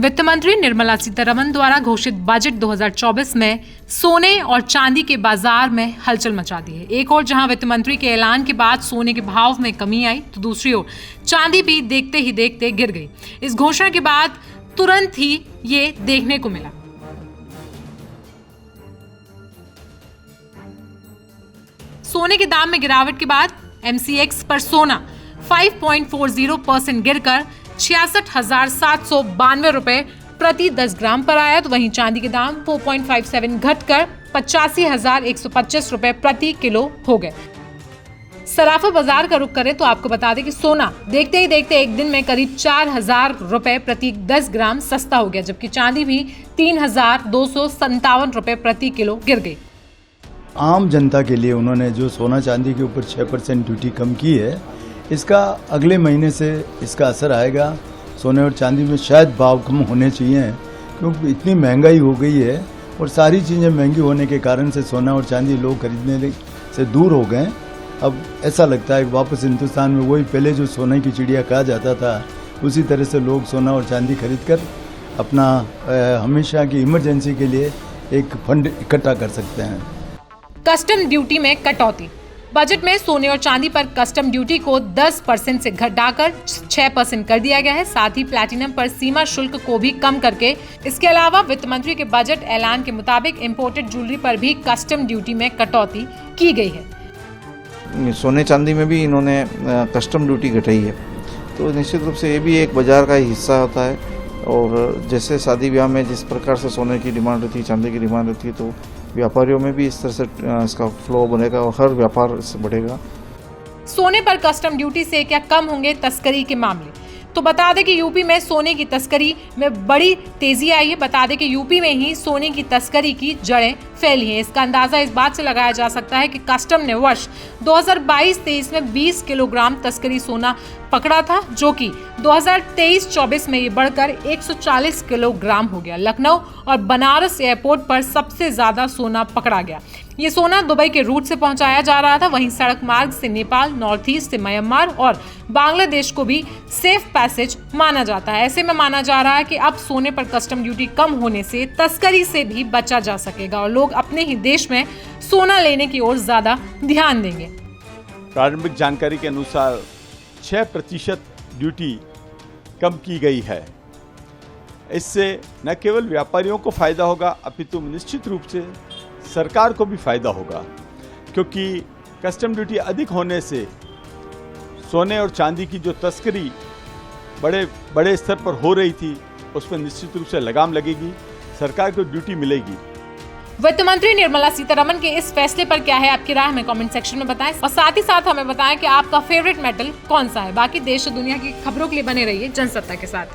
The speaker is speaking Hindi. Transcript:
वित्त मंत्री निर्मला सीतारमण द्वारा घोषित बजट 2024 में सोने और चांदी के बाजार में हलचल मचा दी है। एक ओर जहां वित्त मंत्री के ऐलान के बाद सोने के भाव में कमी आई, तो दूसरी ओर चांदी भी देखते ही देखते गिर गई। इस घोषणा के बाद तुरंत ही ये देखने को मिला। सोने के दाम में गिरावट के बाद MCX पर सोना 5.40% गिरकर 66,792 रुपए प्रति 10 ग्राम पर आया, तो वहीं चांदी के दाम 4.57 घटकर 85,125 रुपए प्रति किलो हो गए। सराफा बाजार का रुख करें तो आपको बता दें कि सोना देखते ही देखते एक दिन में करीब 4,000 रुपए प्रति 10 ग्राम सस्ता हो गया, जबकि चांदी भी 3,257 रुपए प्रति किलो गिर गई। आम जनता के लिए उन्होंने जो सोना चांदी के ऊपर 6% ड्यूटी कम की है, इसका अगले महीने से इसका असर आएगा। सोने और चांदी में शायद भाव कम होने चाहिए, क्योंकि इतनी महंगाई हो गई है और सारी चीज़ें महंगी होने के कारण से सोना और चांदी लोग खरीदने से दूर हो गए। अब ऐसा लगता है कि वापस हिंदुस्तान में वही पहले जो सोने की चिड़िया कहा जाता था, उसी तरह से लोग सोना और चांदी खरीद कर अपना हमेशा की इमरजेंसी के लिए एक फंड इकट्ठा कर सकते हैं। कस्टम ड्यूटी में कटौती। बजट में सोने और चांदी पर कस्टम ड्यूटी को 10% से घटाकर 6% कर दिया गया है। साथ ही प्लैटिनम पर सीमा शुल्क को भी कम करके इसके अलावा वित्त मंत्री के बजट ऐलान के मुताबिक इंपोर्टेड ज्वेलरी पर भी कस्टम ड्यूटी में कटौती की गई है। सोने चांदी में भी इन्होंने कस्टम ड्यूटी घटाई है, तो निश्चित रूप से ये भी एक बाजार का ही हिस्सा होता है। और जैसे शादी ब्याह में जिस प्रकार से सोने की डिमांड रहती है, चांदी की डिमांड रहती है, तो व्यापारियों में भी इस तरह से इसका फ्लो बनेगा और हर व्यापार से बढ़ेगा। सोने पर कस्टम ड्यूटी से क्या कम होंगे तस्करी के मामले? तो बता दें कि यूपी में सोने की तस्करी में बड़ी तेजी आई है। बता दें कि यूपी में ही सोने की तस्करी की जड़ें फैली हैं। इसका अंदाजा इस बात से लगाया जा सकता है कि कस्टम ने वर्ष 2022-23 में 20 किलोग्राम तस्करी सोना पकड़ा था, जो कि 2023-24 में ये बढ़कर 140 किलोग्राम हो गया। लखनऊ और बनारस एयरपोर्ट पर सबसे ज्यादा सोना पकड़ा गया। ये सोना दुबई के रूट से पहुंचाया जा रहा था। वहीं सड़क मार्ग से नेपाल, नॉर्थ ईस्ट से म्यांमार और बांग्लादेश को भी सेफ पैसेज माना जाता है। ऐसे में माना जा रहा है कि अब सोने पर कस्टम ड्यूटी कम होने से तस्करी से भी बचा जा सकेगा और लोग अपने ही देश में सोना लेने की ओर ज्यादा ध्यान देंगे। प्रारंभिक जानकारी के अनुसार 6% ड्यूटी कम की गई है। इससे न केवल व्यापारियों को फायदा होगा, अपितु निश्चित रूप से सरकार को भी फायदा होगा, क्योंकि कस्टम ड्यूटी अधिक होने से सोने और चांदी की जो तस्करी बड़े स्तर पर हो रही थी, उस पर निश्चित रूप से लगाम लगेगी, सरकार को ड्यूटी मिलेगी। वित्त मंत्री निर्मला सीतारमण के इस फैसले पर क्या है आपकी राय, हमें कमेंट सेक्शन में बताएं और साथ ही साथ हमें बताएं कि आपका फेवरेट मेटल कौन सा है। बाकी देश और दुनिया की खबरों के लिए बने रहिए जनसत्ता के साथ।